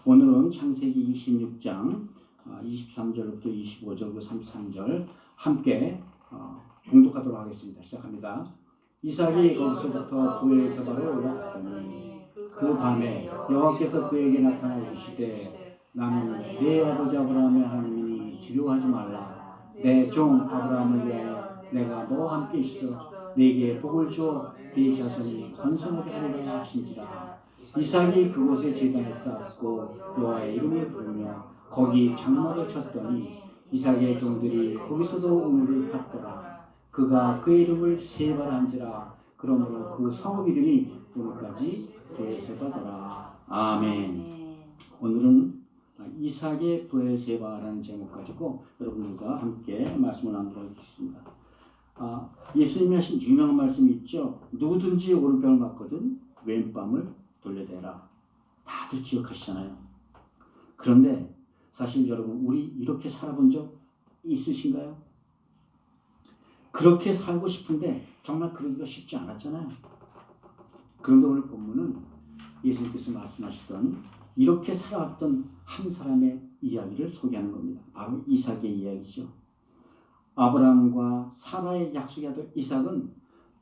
오늘은 창세기 26장 23절부터 25절, 33절 함께 공독하도록 하겠습니다. 시작합니다. 이삭이 거기서부터 부엘세바로 올라갔더니 그 밤에 여호와께서 그에게 나타나 이르시되 나는 내 아버지 아브라함의 하나님이니 두려워하지 말라. 내 종 아브라함을 위하여 내가 너와 함께 있어 네게 복을 주어 네 자손이 번성하게 하리라 하신지라. 이삭이 그곳에 제단을 쌓았고 여호와의 이름을 부르며 거기 장막을 쳤더니 이삭의 종들이 거기서도 우물을 팠더라. 그가 그의 이름을 세바라 한지라. 그러므로 그 성읍 이름이 오늘까지 부엘세바더라. 아멘. 오늘은 이삭의 부엘세바라는 제목 가지고 여러분들과 함께 말씀을 나누도록 하겠습니다. 예수님이 하신 유명한 말씀이 있죠. 누구든지 오른뺨을 맞거든 왼뺨을 돌려대라. 다들 기억하시잖아요. 그런데 사실 여러분, 우리 이렇게 살아본 적 있으신가요? 그렇게 살고 싶은데 정말 그러기가 쉽지 않았잖아요. 그런데 오늘 본문은 예수님께서 말씀하시던 이렇게 살아왔던 한 사람의 이야기를 소개하는 겁니다. 바로 이삭의 이야기죠. 아브라함과 사라의 약속의 아들 이삭은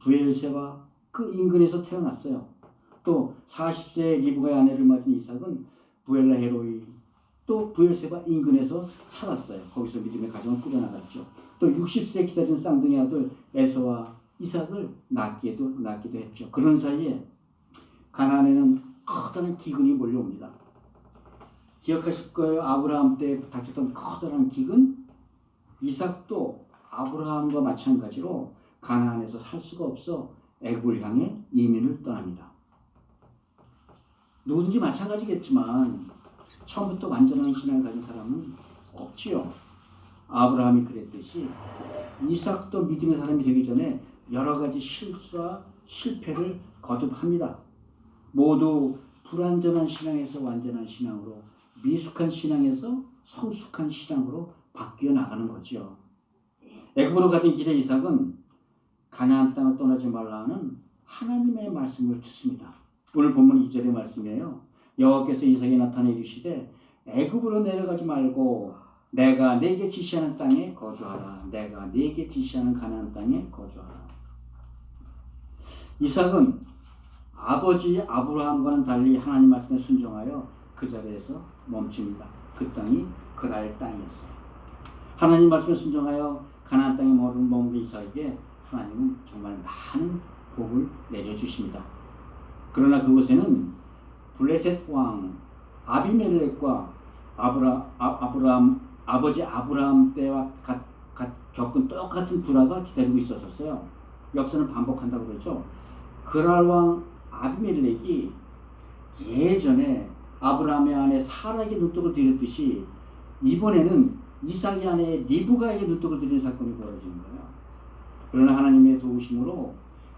부엘세바 그 인근에서 태어났어요. 또 40세의 리브가의 아내를 맞은 이삭은 부엘라헤로이 또 부엘세바 인근에서 살았어요. 거기서 믿음의 가정을 꾸려나갔죠. 또 60세 기다린 쌍둥이 아들 에서와 이삭을 낳기도 했죠. 그런 사이에 가나안에는 커다란 기근이 몰려옵니다. 기억하실 거예요. 아브라함 때 닥쳤던 커다란 기근. 이삭도 아브라함과 마찬가지로 가나안에서 살 수가 없어 애굽을 향해 이민을 떠납니다. 누구든지 마찬가지겠지만 처음부터 완전한 신앙을 가진 사람은 없지요. 아브라함이 그랬듯이 이삭도 믿음의 사람이 되기 전에 여러 가지 실수와 실패를 거듭합니다. 모두 불완전한 신앙에서 완전한 신앙으로, 미숙한 신앙에서 성숙한 신앙으로 바뀌어 나가는 거죠. 애굽으로 가던 길에 이삭은 가나안 땅을 떠나지 말라는 하나님의 말씀을 듣습니다. 오늘 본문 2절의 말씀이에요. 여호와께서 이삭에게 나타나 이르시되 애굽으로 내려가지 말고 내가 네게 지시하는 땅에 거주하라. 내가 네게 지시하는 가나안 땅에 거주하라. 이삭은 아버지 아브라함과는 달리 하나님 말씀에 순종하여 그 자리에서 멈춥니다. 그 땅이 그랄 땅이었어요. 하나님 말씀에 순종하여 가나안 땅에 머무는 이삭에게 하나님은 정말 많은 복을 내려주십니다. 그러나 그곳에는 블레셋 왕 아비멜렉과 아버지 아브라함 때와 겪은 똑같은 불화가 기다리고 있었어요. 역사는 반복한다고 그러죠. 그랄 왕 아비멜렉이 예전에 아브라함의 아내 사라에게 눈독을 들였듯이 이번에는 이삭의 아내 리브가에게 눈독을 들이는 사건이 벌어지는 거예요. 그러나 하나님의 도우심으로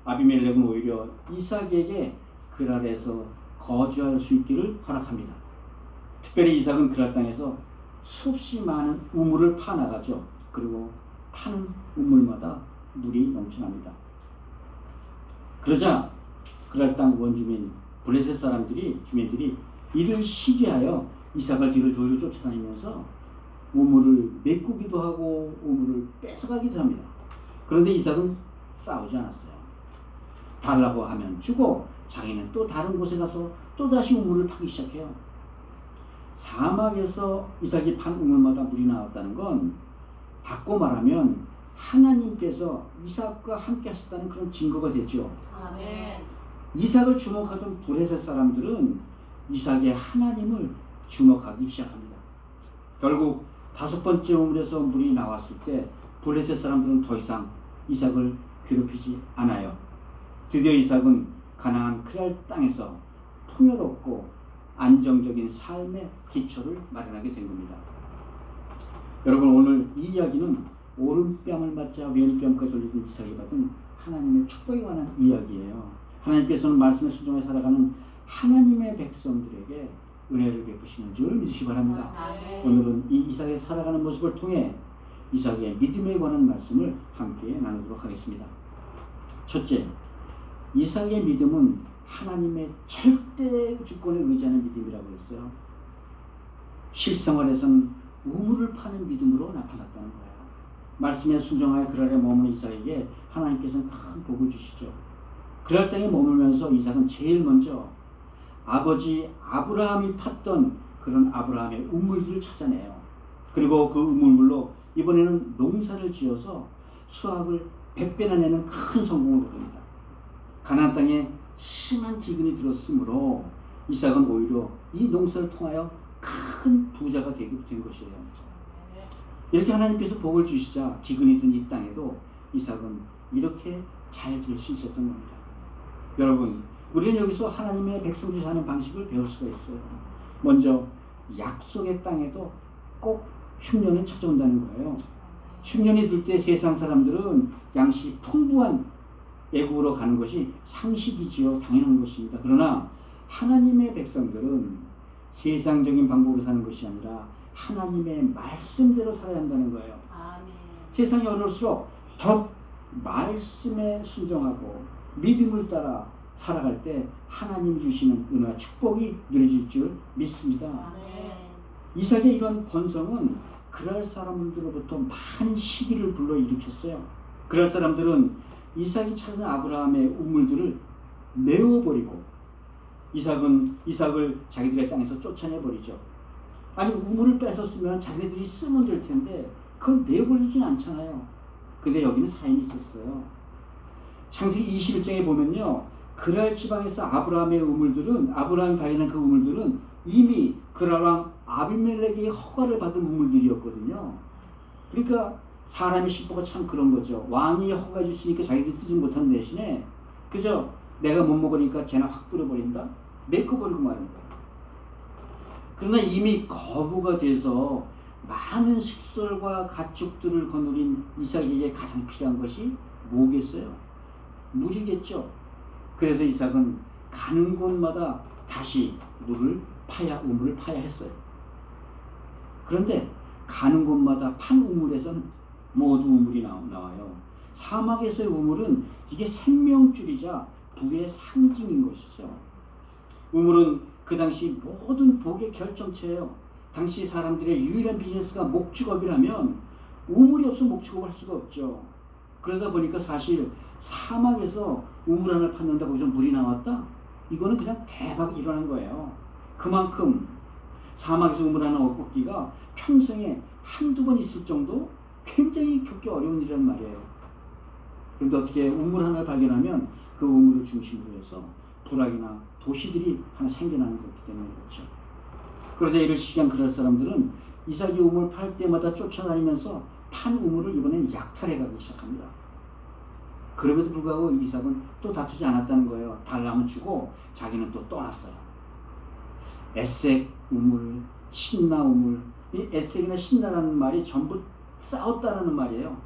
아비멜렉은 오히려 이삭에게 그랄에서 거주할 수 있기를 허락합니다. 특별히 이삭은 그랄 땅에서 수없이 많은 우물을 파나가죠. 그리고 파는 우물마다 물이 넘쳐납니다. 그러자 그랄 땅 원주민 블레셋 주민들이 이를 시기하여 이삭을 뒤를 조르 쫓아다니면서 우물을 메꾸기도 하고 우물을 뺏어가기도 합니다. 그런데 이삭은 싸우지 않았어요. 달라고 하면 주고 자기는 또 다른 곳에 가서 또다시 우물을 파기 시작해요. 사막에서 이삭이 판 우물마다 물이 나왔다는 건 바꿔 말하면 하나님께서 이삭과 함께 하셨다는 그런 증거가 되죠. 아멘. 이삭을 주목하던 블레셋 사람들은 이삭의 하나님을 주목하기 시작합니다. 결국 5번째 우물에서 물이 나왔을 때 블레셋 사람들은 더 이상 이삭을 괴롭히지 않아요. 드디어 이삭은 가나안 그랄 땅에서 풍요롭고 안정적인 삶의 기초를 마련하게 된 겁니다. 여러분, 오늘 이 이야기는 오른뺨을 맞자 왼뺨까지 돌리던 이삭이 받은 하나님의 축복에 관한 이야기예요. 하나님께서는 말씀에 순종해 살아가는 하나님의 백성들에게 은혜를 베푸시는 줄 믿으시기 바랍니다. 오늘은 이 이삭의 살아가는 모습을 통해 이삭의 믿음에 관한 말씀을 함께 나누도록 하겠습니다. 첫째, 이삭의 믿음은 하나님의 절대 주권에 의지하는 믿음이라고 했어요. 실생활에서는 우물을 파는 믿음으로 나타났다는 거예요. 말씀에 순종하여 그랄에 머무는 이삭에게 하나님께서는 큰 복을 주시죠. 그랄 땅에 머물면서 이삭은 제일 먼저 아버지 아브라함이 팠던 그런 아브라함의 우물들을 찾아내요. 그리고 그 우물물로 이번에는 농사를 지어서 수확을 100배나 내는 큰 성공을 거둡니다. 가나안 땅에 심한 기근이 들었으므로 이삭은 오히려 이 농사를 통하여 큰 부자가 되게 된 것이에요. 이렇게 하나님께서 복을 주시자 기근이 든 이 땅에도 이삭은 이렇게 잘 될 수 있었던 겁니다. 여러분, 우리는 여기서 하나님의 백성들이 사는 방식을 배울 수가 있어요. 먼저 약속의 땅에도 꼭 흉년이 찾아온다는 거예요. 흉년이 들 때 세상 사람들은 양식이 풍부한 애국으로 가는 것이 상식이지요. 당연한 것입니다. 그러나 하나님의 백성들은 세상적인 방법으로 사는 것이 아니라 하나님의 말씀대로 살아야 한다는 거예요. 아멘. 세상이 어려울수록 더 말씀에 순종하고 믿음을 따라 살아갈 때 하나님이 주시는 은혜와 축복이 누려질 줄 믿습니다. 아멘. 이삭의 이런 번성은 그랄 사람들로부터 많은 시기를 불러일으켰어요. 그랄 사람들은 이삭이 찾은 아브라함의 우물들을 메워버리고 이삭을 자기들의 땅에서 쫓아내버리죠. 아니, 우물을 뺏었으면 자기네들이 쓰면 될 텐데 그걸 메워버리진 않잖아요. 근데 여기는 사연이 있었어요. 창세기 21장에 보면요, 그랄 지방에서 아브라함이 발견한 그 우물들은 이미 그랄 왕 아비멜렉의 허가를 받은 우물들이었거든요. 그러니까 사람의 심보가 참 그런 거죠. 왕이 허가 주시니까 자기들이 쓰지 못하는 대신에 그저 내가 못 먹으니까 쟤나 확 뿌려버린다? 메꿔버리고 마는 거야. 그러나 이미 거부가 돼서 많은 식솔과 가축들을 거느린 이삭에게 가장 필요한 것이 뭐겠어요? 물이겠죠. 그래서 이삭은 가는 곳마다 다시 우물을 파야 했어요. 그런데 가는 곳마다 판 우물에서는 모두 우물이 나와요. 사막에서의 우물은 이게 생명줄이자 부의 상징인 것이죠. 우물은 그 당시 모든 복의 결정체예요. 당시 사람들의 유일한 비즈니스가 목축업이라면 우물이 없으면 목축업을 할 수가 없죠. 그러다 보니까 사실 사막에서 우물 하나를 팠는데 거기서 물이 나왔다? 이거는 그냥 대박 일어난 거예요. 그만큼 사막에서 우물 하나 얻기가 평생에 한두 번 있을 정도 굉장히 겪기 어려운 일이란 말이에요. 그런데 어떻게 우물 하나를 발견하면 그 우물을 중심으로 해서 부락이나 도시들이 하나 생겨나는 거기 때문에 그렇죠. 그래서 이를 시기한 그럴 사람들은 이삭이 우물 팔 때마다 쫓아다니면서 판 우물을 이번엔 약탈해가기 시작합니다. 그럼에도 불구하고 이삭은 또 다투지 않았다는 거예요. 달라면 주고 자기는 또 떠났어요. 에색 우물, 신나 우물. 이 에색이나 신나라는 말이 전부 싸웠다라는 말이에요.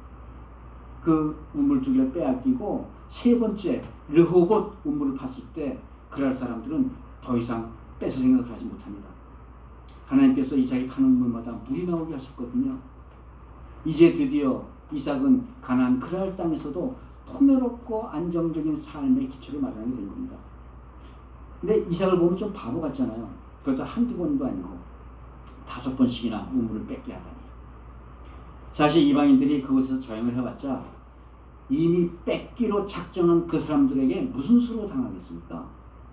그 우물 두 개를 빼앗기고 세 번째 르호봇 우물을 팠을 때 그럴 사람들은 더 이상 뺏을 생각을 하지 못합니다. 하나님께서 이삭이 파는 우물마다 물이 나오게 하셨거든요. 이제 드디어 이삭은 가나안 그랄 땅에서도 풍요롭고 안정적인 삶의 기초를 마련하게 된 겁니다. 근데 이삭을 보면 좀 바보 같잖아요. 그것도 한두 번도 아니고 5번씩이나 우물을 뺏게 하다니. 사실 이방인들이 그곳에서 저행을 해봤자 이미 뺏기로 작정한 그 사람들에게 무슨 수로 당하겠습니까?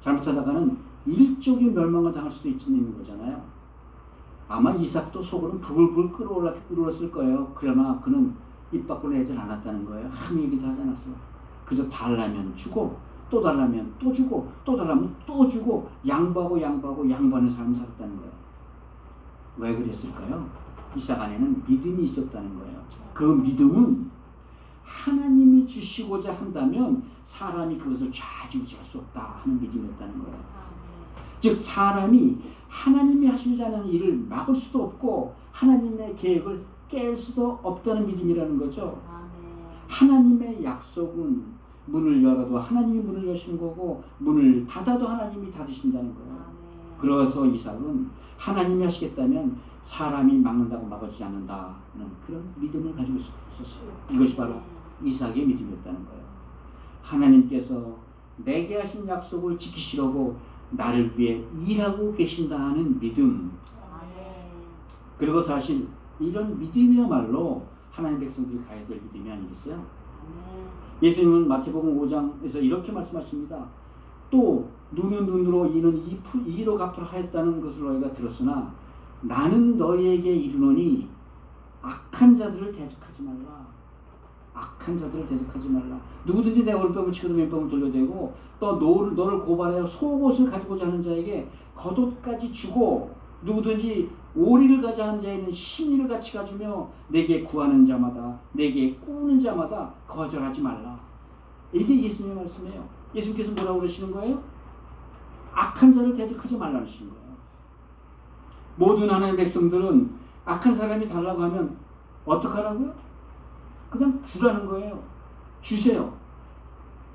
잘못하다가는 일족의 멸망을 당할 수도 있는 거잖아요. 아마 이삭도 속으로는 부글부글 끓어올랐을 거예요. 그러나 그는 입 밖으로 내질 않았다는 거예요. 아무 얘기도 하지 않았어요. 그저 달라면 주고 또 달라면 또 주고 또 달라면 또 주고 양보하고 양보하는 삶을 살았다는 거예요. 왜 그랬을까요? 이삭 안에는 믿음이 있었다는 거예요. 그 믿음은 하나님이 주시고자 한다면 사람이 그것을 좌지우지할 수 없다 하는 믿음이었다는 거예요. 즉 사람이 하나님이 하시자는 일을 막을 수도 없고 하나님의 계획을 깰 수도 없다는 믿음이라는 거죠. 하나님의 약속은 문을 열어도 하나님이 문을 여시는 거고 문을 닫아도 하나님이 닫으신다는 거예요. 그래서 이삭은 하나님이 하시겠다면 사람이 막는다고 막아주지 않는다는 그런 믿음을 가지고 있었어요. 이것이 바로 이삭의 믿음이었다는 거예요. 하나님께서 내게 하신 약속을 지키시려고 나를 위해 일하고 계신다는 믿음. 그리고 사실 이런 믿음이야말로 하나님 백성들이 가야 될 믿음이 아니겠어요? 예수님은 마태복음 5장에서 이렇게 말씀하십니다. 또 눈은 눈으로 이는 이로 갚으라 하였다는 것을 너희가 들었으나 나는 너희에게 이르노니 악한 자들을 대적하지 말라. 악한 자들을 대적하지 말라. 누구든지 내 오른뺨을 치고도 왼뺨을 돌려대고 또 너를 고발하여 속옷을 가지고자 하는 자에게 겉옷까지 주고 누구든지 오리를 가자 하는 자에는 심리를 같이 가주며 내게 구하는 자마다 내게 꾸는 자마다 거절하지 말라. 이게 예수님의 말씀이에요. 예수님께서 뭐라고 그러시는 거예요? 악한 자를 대적하지 말라는 거예요. 모든 하나님의 백성들은 악한 사람이 달라고 하면 어떡하라고요? 그냥 주라는 거예요. 주세요.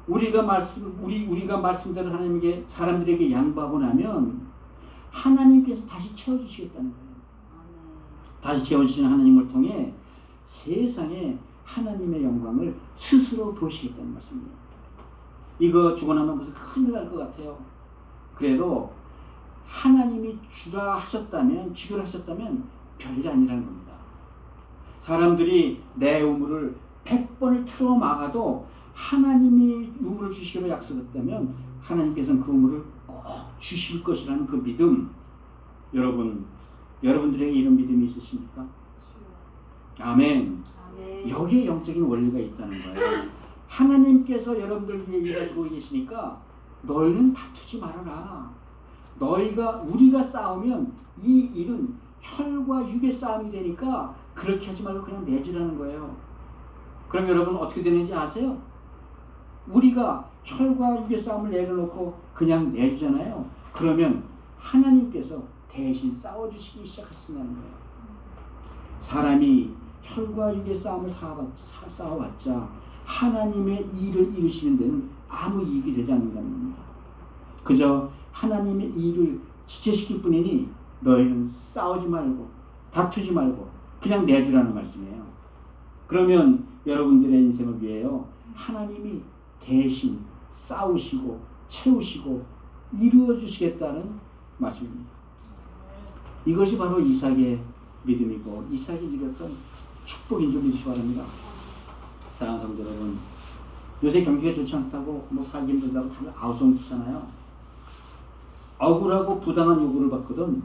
우리가 말씀대로 하나님에게 사람들에게 양보하고 나면 하나님께서 다시 채워주시겠다는 거예요. 다시 채워주시는 하나님을 통해 세상에 하나님의 영광을 스스로 보시겠다는 말씀입니다. 이거 주고 나면 무슨 큰일 날 것 같아요. 그래도 하나님이 주라 하셨다면, 주기로 하셨다면 별일 아니라는 겁니다. 사람들이 내 우물을 100번을 틀어 막아도 하나님이 우물을 주시기로 약속했다면 하나님께서는 그 우물을 꼭 주실 것이라는 그 믿음. 여러분들에게 이런 믿음이 있으십니까? 아멘. 여기에 영적인 원리가 있다는 거예요. 하나님께서 여러분들 위해 일하시고 계시니까 너희는 다투지 말아라. 우리가 싸우면 이 일은 혈과 육의 싸움이 되니까 그렇게 하지 말고 그냥 내주라는 거예요. 그럼 여러분 어떻게 되는지 아세요? 우리가 혈과 육의 싸움을 내려놓고 그냥 내주잖아요. 그러면 하나님께서 대신 싸워주시기 시작하신다는 거예요. 사람이 혈과 육의 싸움을 싸워봤자 하나님의 일을 이루시는 데는 아무 이익이 되지 않는다는 겁니다. 그저 하나님의 일을 지체시킬 뿐이니 너희는 싸우지 말고 다투지 말고 그냥 내주라는 말씀이에요. 그러면 여러분들의 인생을 위해요 하나님이 대신 싸우시고 채우시고 이루어 주시겠다는 말씀입니다. 이것이 바로 이삭의 믿음이고 이삭이 이뤘던 축복인 줄 믿으시기 바랍니다. 사랑하는 성도 여러분, 요새 경기가 좋지 않다고 살기 힘들다고 다들 아우성 치잖아요. 억울하고 부당한 요구를 받거든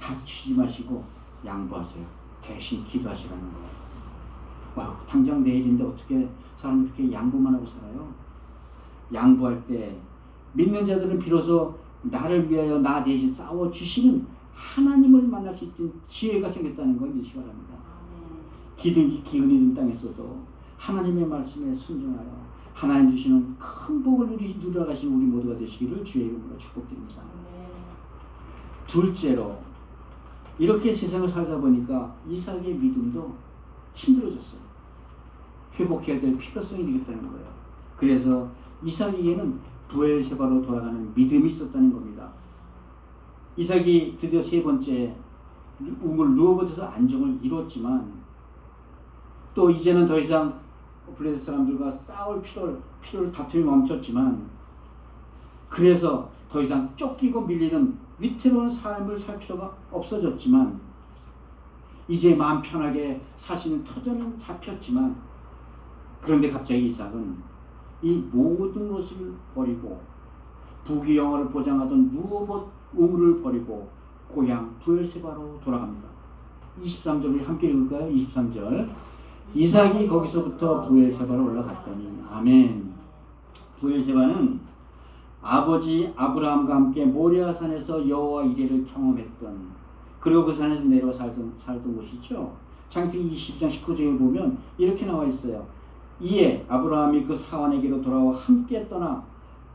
다치지 마시고 양보하세요. 대신 기도하시라는 거예요. 당장 내일인데 어떻게 사람이 이렇게 양보만 하고 살아요? 양보할 때 믿는 자들은 비로소 나를 위하여 나 대신 싸워주시는 하나님을 만날 수 있는 지혜가 생겼다는 걸 믿으시기 바랍니다. 기근이 든 땅에서도 하나님의 말씀에 순종하여 하나님 주시는 큰 복을 누려가시는 우리 모두가 되시기를 주의 이름으로 축복드립니다. 둘째로 이렇게 세상을 살다 보니까 이삭의 믿음도 힘들어졌어요. 회복해야 될 필요성이 되겠다는 거예요. 그래서 이삭에게는 브엘세바로 돌아가는 믿음이 있었다는 겁니다. 이삭이 드디어 세 번째 우물 루어봇에서 안정을 이뤘지만 또 이제는 더 이상 블레셋 사람들과 싸울 필요를 다툼이 멈췄지만 그래서 더 이상 쫓기고 밀리는 위태로운 삶을 살 필요가 없어졌지만 이제 마음 편하게 살 수 있는 터전은 잡혔지만 그런데 갑자기 이삭은 이 모든 것을 버리고 부귀영화를 보장하던 루어봇 우물을 버리고 고향 브엘세바로 돌아갑니다. 23절을 함께 읽을까요? 23절 이삭이 거기서부터 브엘세바로 올라갔더니 아멘. 브엘세바는 아버지 아브라함과 함께 모리아산에서 여호와 이레를 경험했던 그리고 그 산에서 내려와 살던 곳이죠. 창세기 20장 19절에 보면 이렇게 나와 있어요. 이에 아브라함이 그 사환에게로 돌아와 함께 떠나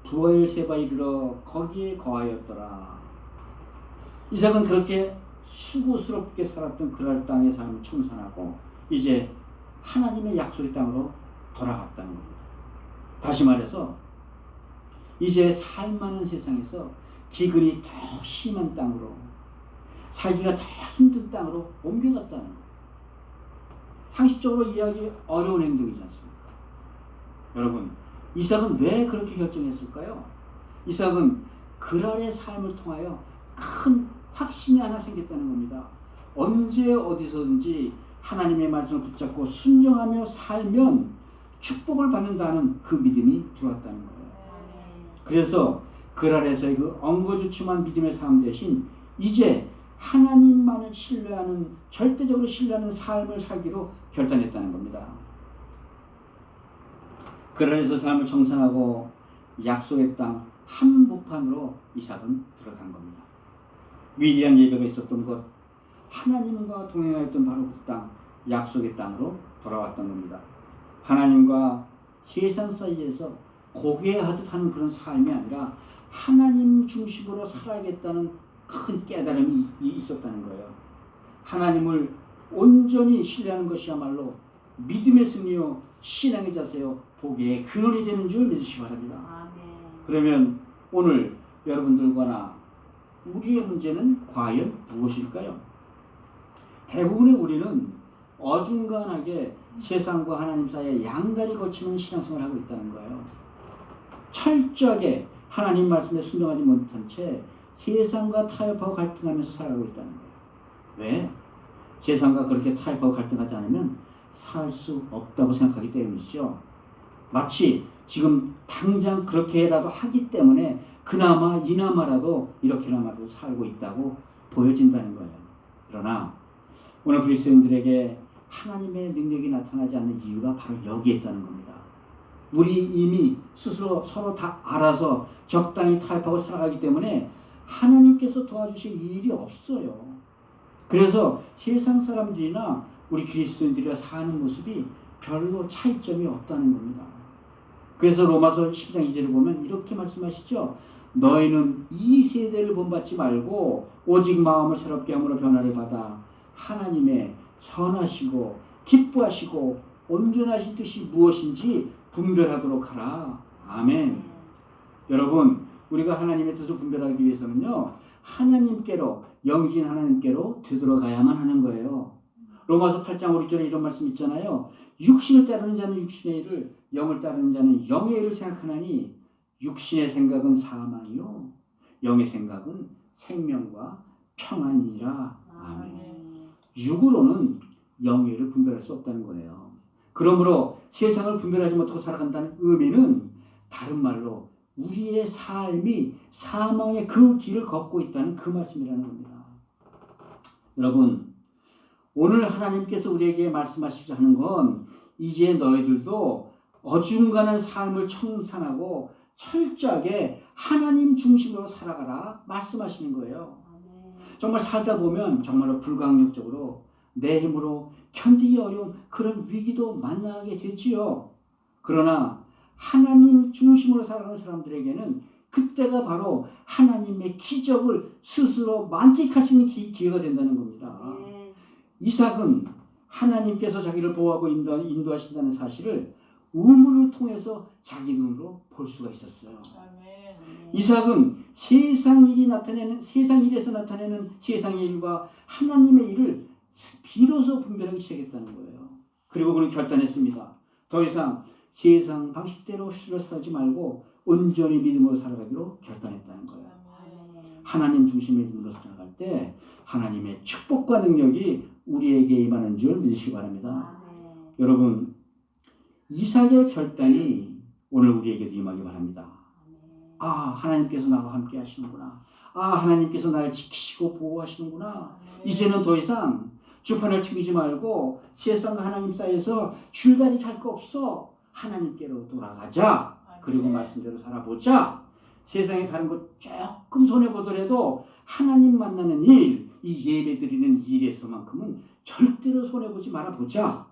브엘세바에 이르러 거기에 거하였더라. 이삭은 그렇게 수고스럽게 살았던 그랄 땅의 삶을 청산하고 이제 하나님의 약속의 땅으로 돌아갔다는 겁니다. 다시 말해서 이제 살만한 세상에서 기근이 더 심한 땅으로 살기가 더 힘든 땅으로 옮겨갔다는 거예요. 상식적으로 이해하기 어려운 행동이지 않습니까? 여러분, 이삭은 왜 그렇게 결정했을까요? 이삭은 그랄의 삶을 통하여 큰 확신이 하나 생겼다는 겁니다. 언제 어디서든지 하나님의 말씀을 붙잡고 순종하며 살면 축복을 받는다는 그 믿음이 들어왔다는 거예요. 그래서 그 아래서의 그 엉거주춤한 믿음의 삶 대신 이제 하나님만을 신뢰하는, 절대적으로 신뢰하는 삶을 살기로 결단했다는 겁니다. 그 아래서 삶을 정산하고 약속의 땅 한복판으로 이삭은 들어간 겁니다. 위대한 예배가 있었던 곳, 하나님과 동행하였던 바로 그 땅, 약속의 땅으로 돌아왔던 겁니다. 하나님과 세상 사이에서 고개하듯 하는 그런 삶이 아니라 하나님 중심으로 살아야겠다는 큰 깨달음이 있었다는 거예요. 하나님을 온전히 신뢰하는 것이야말로 믿음의 승리요 신앙의 자세요 복의 근원이 되는 줄 믿으시기 바랍니다. 아멘. 그러면 오늘 여러분들과 우리의 문제는 과연 무엇일까요? 대부분의 우리는 어중간하게 세상과 하나님 사이에 양다리 걸치는 신앙생활을 하고 있다는 거예요. 철저하게 하나님 말씀에 순종하지 못한 채 세상과 타협하고 갈등하면서 살아가고 있다는 거예요. 왜? 세상과 그렇게 타협하고 갈등하지 않으면 살 수 없다고 생각하기 때문이죠. 마치 지금 당장 그렇게라도 하기 때문에 그나마 이나마라도 이렇게나마도 살고 있다고 보여진다는 거예요. 그러나 오늘 그리스도인들에게 하나님의 능력이 나타나지 않는 이유가 바로 여기에 있다는 겁니다. 우리 이미 스스로 서로 다 알아서 적당히 타협하고 살아가기 때문에 하나님께서 도와주실 일이 없어요. 그래서 세상 사람들이나 우리 그리스도인들이 사는 모습이 별로 차이점이 없다는 겁니다. 그래서 로마서 12장 2절을 보면 이렇게 말씀하시죠. 너희는 이 세대를 본받지 말고 오직 마음을 새롭게 함으로 변화를 받아 하나님의 선하시고 기뻐하시고 온전하신 뜻이 무엇인지 분별하도록 하라. 아멘. 여러분, 우리가 하나님의 뜻을 분별하기 위해서는요, 하나님께로, 영이신 하나님께로 되돌아가야만 하는 거예요. 로마서 8장 5절에 이런 말씀 있잖아요. 육신을 따르는 자는 육신의 일을, 영을 따르는 자는 영의 일을 생각하나니 육신의 생각은 사망이요 영의 생각은 생명과 평안이니라. 아멘. 육으로는 영의 일을 분별할 수 없다는 거예요. 그러므로 세상을 분별하지 못하고 살아간다는 의미는 다른 말로 우리의 삶이 사망의 그 길을 걷고 있다는 그 말씀이라는 겁니다. 여러분, 오늘 하나님께서 우리에게 말씀하시자 하는 건 이제 너희들도 어중간한 삶을 청산하고 철저하게 하나님 중심으로 살아가라 말씀하시는 거예요. 정말 살다 보면 정말로 불가항력적으로 내 힘으로 견디기 어려운 그런 위기도 만나게 되지요. 그러나 하나님 중심으로 살아가는 사람들에게는 그때가 바로 하나님의 기적을 스스로 만끽할 수 있는 기회가 된다는 겁니다. 이삭은 하나님께서 자기를 보호하고 인도하신다는 사실을 우물을 통해서 자기 눈으로 볼 수가 있었어요. 이삭은 세상 일에서 나타내는 세상의 일과 하나님의 일을 비로소 분별하기 시작했다는 거예요. 그리고 그는 결단했습니다. 더 이상 세상 방식대로 살지 말고 온전히 믿음으로 살아가기로 결단했다는 거예요. 하나님 중심의 믿음으로 살아갈 때 하나님의 축복과 능력이 우리에게 임하는 줄 믿으시기 바랍니다. 여러분, 이삭의 결단이 오늘 우리에게도 임하기 바랍니다. 아, 하나님께서 나와 함께 하시는구나. 아, 하나님께서 나를 지키시고 보호하시는구나. 이제는 더 이상 주판을 튕기지 말고 세상과 하나님 사이에서 줄다리기 할 거 없어. 하나님께로 돌아가자. 그리고 말씀대로 살아보자. 세상에 다른 것 조금 손해보더라도 하나님 만나는 일, 이 예배 드리는 일에서만큼은 절대로 손해보지 말아보자.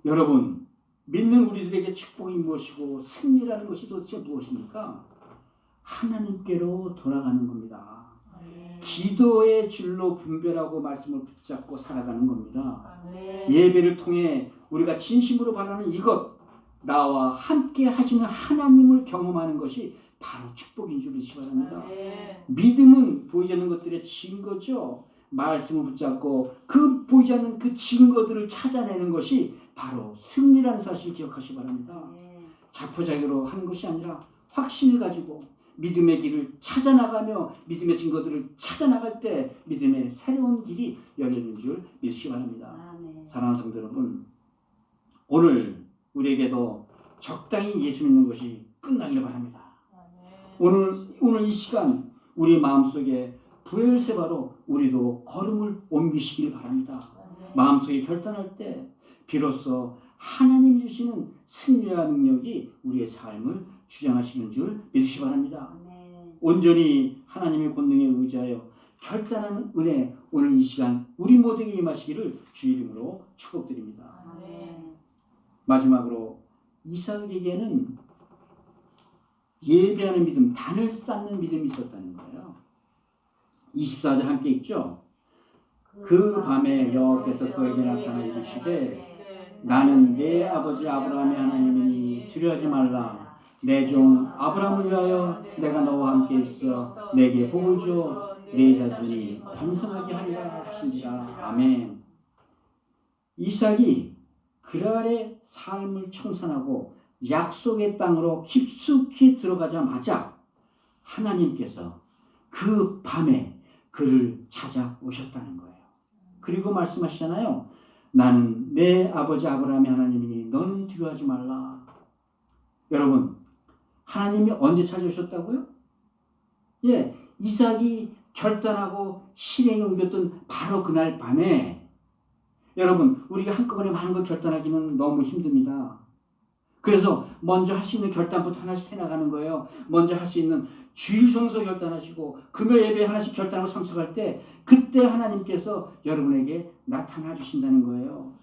여러분, 믿는 우리들에게 축복이 무엇이고 승리라는 것이 도대체 무엇입니까? 하나님께로 돌아가는 겁니다. 기도의 줄로 분별하고 말씀을 붙잡고 살아가는 겁니다. 예배를 통해 우리가 진심으로 바라는 이것, 나와 함께 하시는 하나님을 경험하는 것이 바로 축복인 줄 믿으시기 바랍니다. 믿음은 보이지 않는 것들의 증거죠. 말씀을 붙잡고 그 보이지 않는 그 증거들을 찾아내는 것이 바로 승리라는 사실을 기억하시기 바랍니다. 자포자기로 하는 것이 아니라 확신을 가지고 믿음의 길을 찾아나가며 믿음의 증거들을 찾아나갈 때 믿음의 새로운 길이 열리는 줄 믿으시기 바랍니다. 아멘. 사랑하는 성도 여러분, 오늘 우리에게도 적당히 예수 믿는 것이 끝나기를 바랍니다. 오늘 이 시간 우리 마음속에 부엘세바로 우리도 걸음을 옮기시길 바랍니다. 마음속에 결단할 때 비로소 하나님 주시는 승리와 능력이 우리의 삶을 주장하시는 줄 믿으시기 바랍니다. 온전히 하나님의 권능에 의지하여 결단하는 은혜, 오늘 이 시간 우리 모두에게 임하시기를 주 이름으로 축복드립니다. 마지막으로 이삭에게는 예배하는 믿음, 단을 쌓는 믿음이 있었다는 거예요. 24절 함께 읽죠. 그 밤에 여호와께서 그에게 나타나 이르시되 나는 내 아버지 아브라함의 하나님이니 두려워하지 말라. 내 종 아브라함을 위하여 내가 너와 함께 있어 내게 복을 주어 내 자손이 번성하게 하리라 하신지라. 아멘. 이삭이 그랄의 삶을 청산하고 약속의 땅으로 깊숙이 들어가자마자 하나님께서 그 밤에 그를 찾아오셨다는 거예요. 그리고 말씀하시잖아요. 나는 내 아버지 아브라함의 하나님이니 너는 두려워하지 말라. 여러분, 하나님이 언제 찾아오셨다고요? 예, 이삭이 결단하고 실행에 옮겼던 바로 그날 밤에. 여러분, 우리가 한꺼번에 많은 걸 결단하기는 너무 힘듭니다. 그래서 먼저 할 수 있는 결단부터 하나씩 해나가는 거예요. 먼저 할 수 있는 주일 성서 결단하시고 금요 예배 하나씩 결단하고 참석할 때 그때 하나님께서 여러분에게 나타나 주신다는 거예요.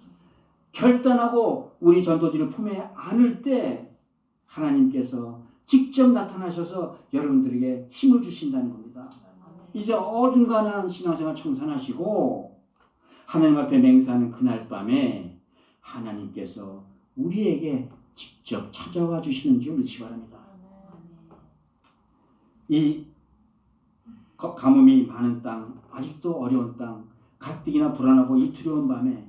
결단하고 우리 전도지를 품에 안을 때 하나님께서 직접 나타나셔서 여러분들에게 힘을 주신다는 겁니다. 이제 어중간한 신앙생활 청산하시고 하나님 앞에 맹세하는 그날 밤에 하나님께서 우리에게 직접 찾아와 주시는 줄 믿으시기 바랍니다. 이 가뭄이 많은 땅, 아직도 어려운 땅, 가뜩이나 불안하고 이 두려운 밤에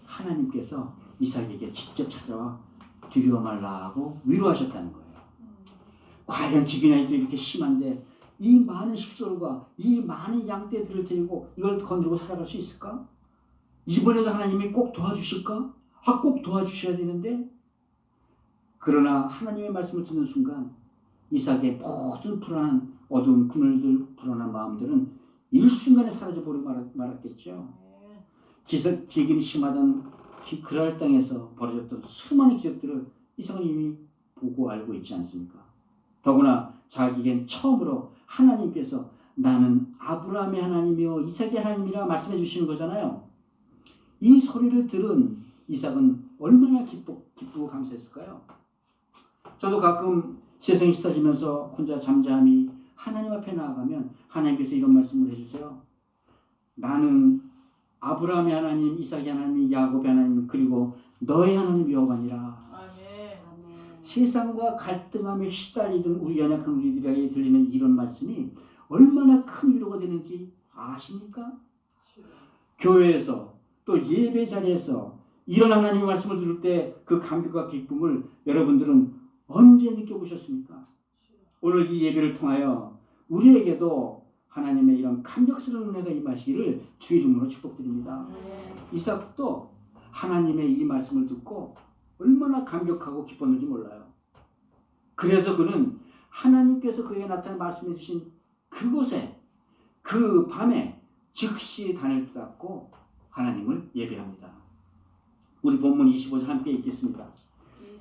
하나님께서 이삭에게 직접 찾아와 두려워 말라고 위로하셨다는 거예요. 과연 기근이 또 이렇게 심한데 이 많은 식솔과 이 많은 양떼들을 데리고 이걸 건드리고 살아갈 수 있을까? 이번에도 하나님이 꼭 도와주실까? 꼭 도와주셔야 되는데. 그러나 하나님의 말씀을 듣는 순간 이삭의 모든 불안한 어두운 그늘들, 불안한 마음들은 일순간에 사라져버리고 말았겠죠. 기근이 심하던 그랄 땅에서 벌어졌던 수많은 기적들을 이삭은 이미 보고 알고 있지 않습니까? 더구나 자기에겐 처음으로 하나님께서 나는 아브라함의 하나님이요 이삭의 하나님이라 말씀해 주시는 거잖아요. 이 소리를 들은 이삭은 얼마나 기쁘고 감사했을까요? 저도 가끔 세상에 휩싸지면서 혼자 잠잠히 하나님 앞에 나아가면 하나님께서 이런 말씀을 해주세요. 나는 아브라함의 하나님, 이삭의 하나님, 야곱의 하나님, 그리고 너의 하나님 여호와니라. 세상과 갈등하며 시달리던 우리 연약한 우리들에게 들리는 이런 말씀이 얼마나 큰 위로가 되는지 아십니까? 교회에서 또 예배 자리에서 이런 하나님의 말씀을 들을 때 그 감격과 기쁨을 여러분들은 언제 느껴보셨습니까? 오늘 이 예배를 통하여 우리에게도 하나님의 이런 감격스러운 은혜가 임하시기를 주 이름으로 축복드립니다. 이삭도 하나님의 이 말씀을 듣고 얼마나 감격하고 기뻤는지 몰라요. 그래서 그는 하나님께서 그에게 나타나 말씀해 주신 그곳에 그 밤에 즉시 단을 쌓고 하나님을 예배합니다. 우리 본문 25절 함께 읽겠습니다.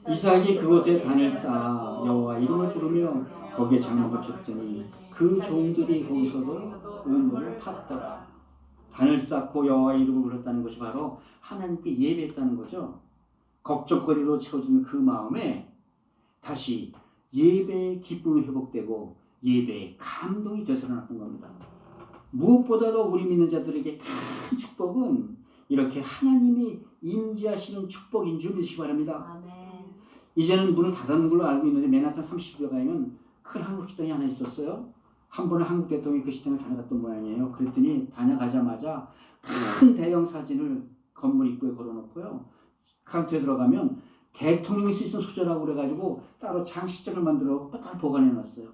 이삭이 그곳에 단을 쌓아 여호와 이름을 부르며 거기에 장막을 쳤더니 그 종들이 거기서도 음물을 팠더라. 단을 쌓고 여호와 이름을 불렀다는 것이 바로 하나님께 예배했다는 거죠. 걱정거리로 채워지는 그 마음에 다시 예배의 기쁨이 회복되고 예배의 감동이 되살아났던 겁니다. 무엇보다도 우리 믿는 자들에게 큰 축복은 이렇게 하나님이 임재하시는 축복인 줄 믿으시기 바랍니다. 아멘. 이제는 문을 닫는 걸로 알고 있는데 맨하탄 30여 가에는 큰 한국 식당이 하나 있었어요. 한 번에 한국 대통령이 그 식당을 다녀갔던 모양이에요. 그랬더니 다녀가자마자 큰 대형 사진을 건물 입구에 걸어놓고요. 카운터에 들어가면 대통령이 쓰신 수저라고 그래가지고 따로 장식장을 만들어 따로 보관해놨어요.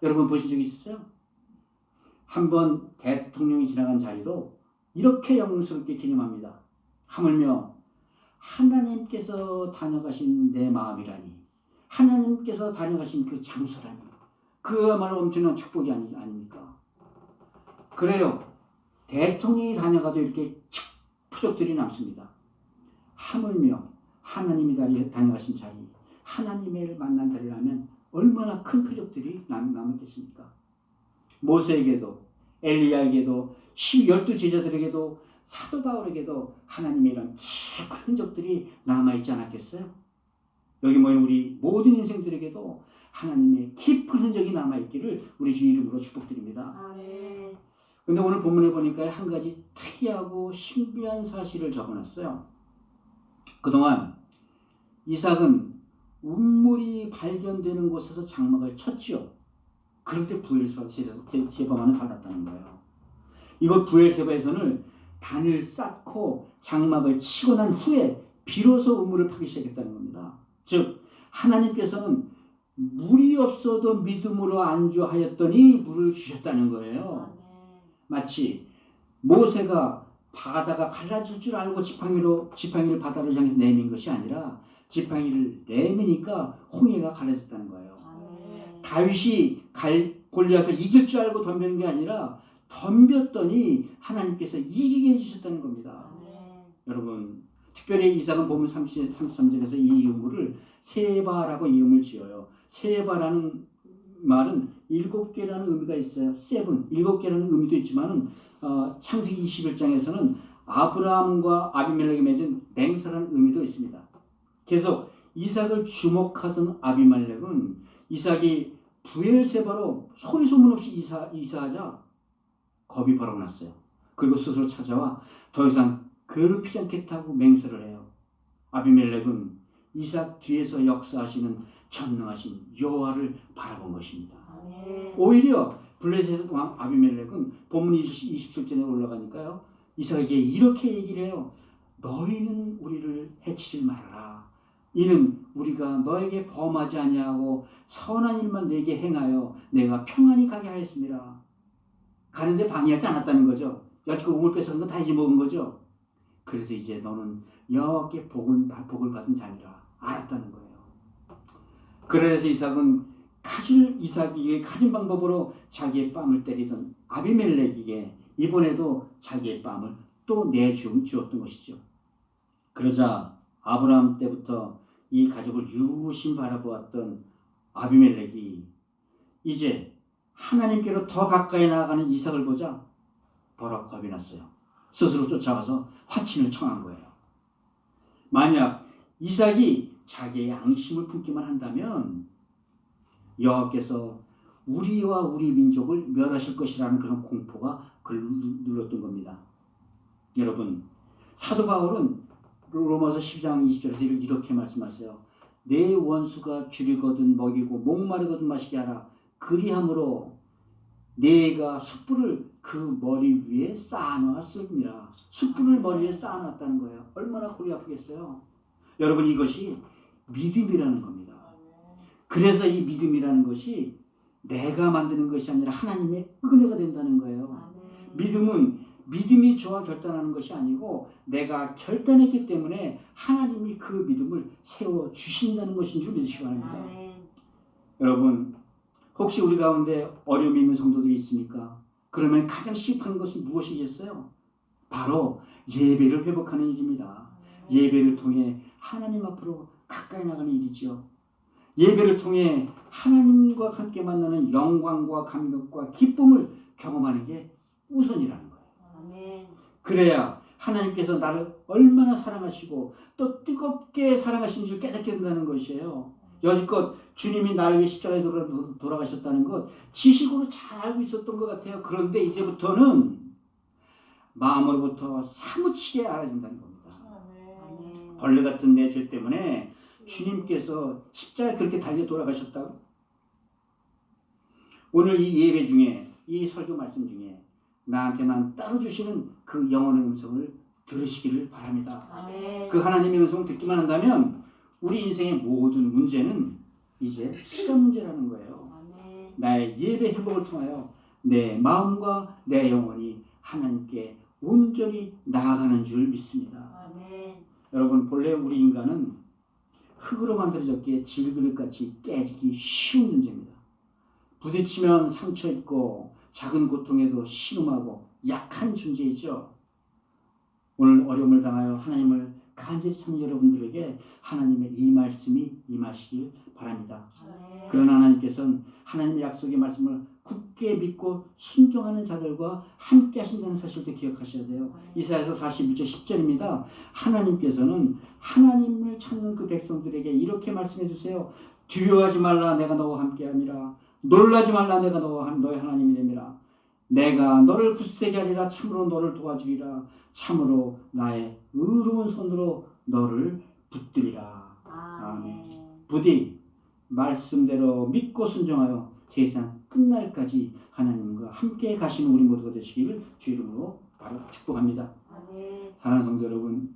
여러분 보신 적 있으세요? 한번 대통령이 지나간 자리도 이렇게 영광스럽게 기념합니다. 하물며 하나님께서 다녀가신 내 마음이라니, 하나님께서 다녀가신 그 장소라니, 그야말로 엄청난 축복이 아닙니까? 그래요. 대통령이 다녀가도 이렇게 표적들이 남습니다. 하물며 하나님이 다녀가신 자리, 하나님을 만난 자리라면 얼마나 큰 표적들이 남았겠습니까? 모세에게도, 엘리야에게도, 12 제자들에게도, 사도 바울에게도 하나님의 이런 깊은 흔적들이 남아있지 않았겠어요? 여기 모인 우리 모든 인생들에게도 하나님의 깊은 흔적이 남아있기를 우리 주 이름으로 축복드립니다. 아멘. 근데 오늘 본문에 보니까 한 가지 특이하고 신비한 사실을 적어놨어요. 그동안 이삭은 운물이 발견되는 곳에서 장막을 쳤지요. 그런데 부엘세바만은 닫았다는 거예요. 이곳 부엘세바에서는 단을 쌓고 장막을 치고 난 후에 비로소 우물을 파기 시작했다는 겁니다. 즉 하나님께서는 물이 없어도 믿음으로 안주하였더니 물을 주셨다는 거예요. 마치 모세가 바다가 갈라질 줄 알고 지팡이를 바다를 향해서 내민 것이 아니라 지팡이를 내미니까 홍해가 갈라졌다는 거예요. 다윗이 골리앗을 이길 줄 알고 덤비는 게 아니라 덤볐더니 하나님께서 이기게 해주셨다는 겁니다. 여러분 특별히 이삭은 본문 33절에서 이 우물을 세바라고 이름을 지어요. 세바라는 말은 7개라는 의미가 있어요. 세븐, 7개라는 의미도 있지만 창세기 21장에서는 아브라함과 아비멜렉이 맺은 맹세라는 의미도 있습니다. 계속 이삭을 주목하던 아비멜렉은 이삭이 부엘세바로 소리 소문 없이 이사하자 겁이 벌어 났어요. 그리고 스스로 찾아와 더 이상 괴롭히지 않겠다고 맹세를 해요. 아비멜렉은 이삭 뒤에서 역사하시는 전능하신 여호와를 바라본 것입니다. 오히려 블레셋 왕 아비멜렉은 본문 27절에 올라가니까요. 이삭에게 이렇게 얘기를 해요. 너희는 우리를 해치지 말아라. 이는 우리가 너에게 범하지 아니하고 선한 일만 내게 행하여 내가 평안히 가게 하였습니다. 가는데 방해하지 않았다는 거죠. 여태껏 우물 뺏어간 거 다 잊어먹은 거죠. 그래서 이제 너는 여호와께 복을 받은 자니라 알았다는 거예요. 그래서 이삭에게 가진 방법으로 자기의 뺨을 때리던 아비멜렉에게 이번에도 자기의 뺨을 또 내주었던 것이죠. 그러자 아브라함 때부터 이 가족을 유심히 바라보았던 아비멜렉이 이제 하나님께로 더 가까이 나아가는 이삭을 보자 버럭 겁이 났어요. 스스로 쫓아가서 화친을 청한 거예요. 만약 이삭이 자기의 양심을 품기만 한다면 여호와께서 우리와 우리 민족을 멸하실 것이라는 그런 공포가 그를 눌렀던 겁니다. 여러분 사도 바울은 로마서 12장 20절에서 이렇게 말씀하세요. 내 원수가 줄이거든 먹이고 목마르거든 마시게 하라. 그리함으로 내가 숯불을 그 머리 위에 쌓아놨습니다. 숯불을 머리 위에 쌓아놨다는 거예요. 얼마나 골이 아프겠어요. 여러분 이것이 믿음이라는 겁니다. 그래서 이 믿음이라는 것이 내가 만드는 것이 아니라 하나님의 은혜가 된다는 거예요. 믿음은 믿음이 저와 결단하는 것이 아니고 내가 결단했기 때문에 하나님이 그 믿음을 세워주신다는 것인 줄 믿으시기 바랍니다. 여러분 혹시 우리 가운데 어려움이 있는 성도들이 있습니까? 그러면 가장 시급한 것은 무엇이겠어요? 바로 예배를 회복하는 일입니다. 예배를 통해 하나님 앞으로 가까이 나가는 일이죠. 예배를 통해 하나님과 함께 만나는 영광과 감격과 기쁨을 경험하는 게 우선이라는 거예요. 그래야 하나님께서 나를 얼마나 사랑하시고 또 뜨겁게 사랑하시는 줄 깨닫게 된다는 것이에요. 여지껏 주님이 나를 위해 십자가에 돌아가셨다는 것 지식으로 잘 알고 있었던 것 같아요. 그런데 이제부터는 마음으로부터 사무치게 알아진다는 겁니다. 벌레 같은 내 죄 때문에 주님께서 십자가에 그렇게 달려 돌아가셨다고? 오늘 이 예배 중에 이 설교 말씀 중에 나한테만 따로 주시는 그 영혼의 음성을 들으시기를 바랍니다. 그 하나님의 음성을 듣기만 한다면 우리 인생의 모든 문제는 이제 시간 문제라는 거예요. 나의 예배 회복을 통하여 내 마음과 내 영혼이 하나님께 온전히 나아가는 줄 믿습니다. 아멘. 여러분, 본래 우리 인간은 흙으로 만들어졌기에 질그릇같이 깨지기 쉬운 존재입니다. 부딪히면 상처 입고 작은 고통에도 신음하고 약한 존재이죠. 오늘 어려움을 당하여 하나님을 간절히 찾는 여러분들에게 하나님의 이 말씀이 임하시길 바랍니다. 아멘. 그러나 하나님께서는 하나님의 약속의 말씀을 굳게 믿고 순종하는 자들과 함께 하신다는 사실도 기억하셔야 돼요. 이사야서 42장 10절입니다. 하나님께서는 하나님을 찾는 그 백성들에게 이렇게 말씀해 주세요. 두려워하지 말라, 내가 너와 함께함이라. 놀라지 말라, 내가 너의 하나님이 됨이라. 내가 너를 굳세게 하리라. 참으로 너를 도와주리라. 참으로 나의 의로운 손으로 너를 붙들리라. 아멘. 부디 말씀대로 믿고 순종하여 세상 끝날까지 하나님과 함께 가시는 우리 모두가 되시기를 주 이름으로 바로 축복합니다. 아멘. 사랑하는 성도 여러분,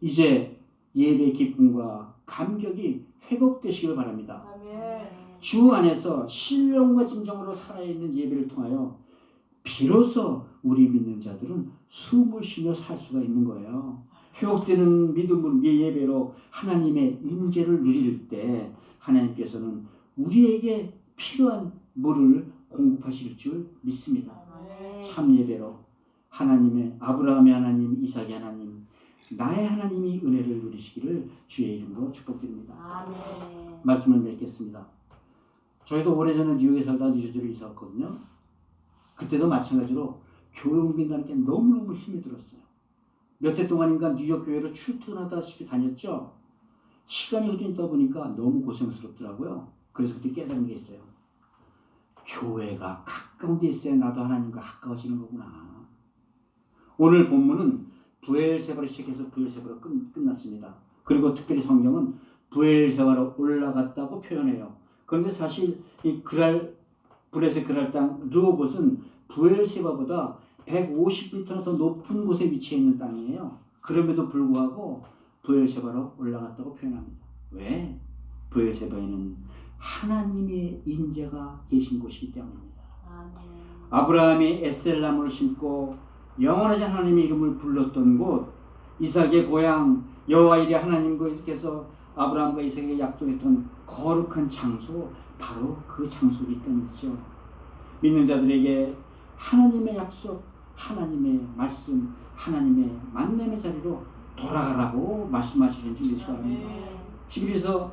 이제 예배의 기쁨과 감격이 회복되시길 바랍니다. 아멘. 주 안에서 신령과 진정으로 살아있는 예배를 통하여 비로소 우리 믿는 자들은 숨을 쉬며 살 수가 있는 거예요. 회복되는 믿음으로 예배로 하나님의 임재를 누릴 때 하나님께서는 우리에게 필요한 물을 공급하실 줄 믿습니다. 아멘. 참 예배로 하나님의 아브라함의 하나님, 이삭의 하나님, 나의 하나님이 은혜를 누리시기를 주의 이름으로 축복드립니다. 아멘. 말씀을 맺겠습니다. 저희도 오래전에 뉴욕에 살다 뉴저지로 이사 왔거든요. 그때도 마찬가지로 교회 옮긴다는 게 너무너무 힘이 들었어요. 몇 해 동안인가 뉴욕 교회로 출퇴근하다시피 다녔죠. 시간이 흐르다 보니까 너무 고생스럽더라고요. 그래서 그때 깨달은 게 있어요. 교회가 가까운 데 있어야 나도 하나님과 가까워지는 거구나. 오늘 본문은 부엘세바로 시작해서 부엘세바로 끝났습니다. 그리고 특별히 성경은 부엘세바로 올라갔다고 표현해요. 그런데 사실 이 브레스 그랄 땅 르호봇은 부엘세바보다 150m나 더 높은 곳에 위치해 있는 땅이에요. 그럼에도 불구하고 부엘세바로 올라갔다고 표현합니다. 왜? 부엘세바에는 하나님의 임재가 계신 곳이기 때문입니다. 아멘. 아브라함이 에셀나무를 심고 영원하신 하나님의 이름을 불렀던 곳, 이삭의 고향 여호와 이레 하나님께서 아브라함과 이삭에게 약속했던 거룩한 장소, 바로 그 장소이기 때문이죠. 믿는 자들에게 하나님의 약속, 하나님의 말씀, 하나님의 만남의 자리로 돌아가라고 말씀하시는 줄 믿으시기 바랍니다. 히브리서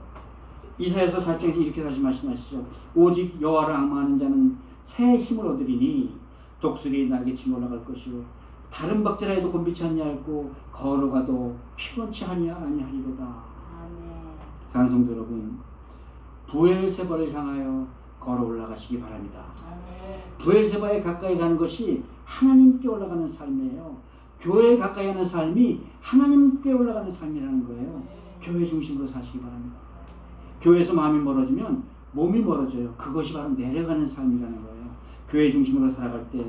이사야서 4장에서 이렇게 다시 말씀하시죠. 오직 여호와를 악망하는 자는 새 힘을 얻으리니 독수리 날개치며 올라갈 것이요 다른 박제라 해도 곤비치 아니하고 걸어가도 피곤치 아니하리로다. 아멘. 사랑하는 성도 여러분, 부엘세바를 향하여 걸어 올라가시기 바랍니다. 아멘. 부엘세바에 가까이 가는 것이 하나님께 올라가는 삶이에요. 교회에 가까이 하는 삶이 하나님께 올라가는 삶이라는 거예요. 교회 중심으로 사시기 바랍니다. 교회에서 마음이 멀어지면 몸이 멀어져요. 그것이 바로 내려가는 삶이라는 거예요. 교회 중심으로 살아갈 때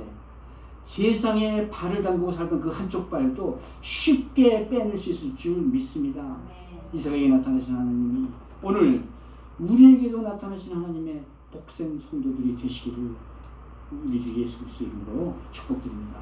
세상에 발을 담그고 살던 그 한쪽 발도 쉽게 빼낼 수 있을 줄 믿습니다. 이삭에게 나타나신 하나님이 오늘 우리에게도 나타나신 하나님의 복생 성도들이 되시기를 우리 주 예수 그리스도 이름으로 축복드립니다.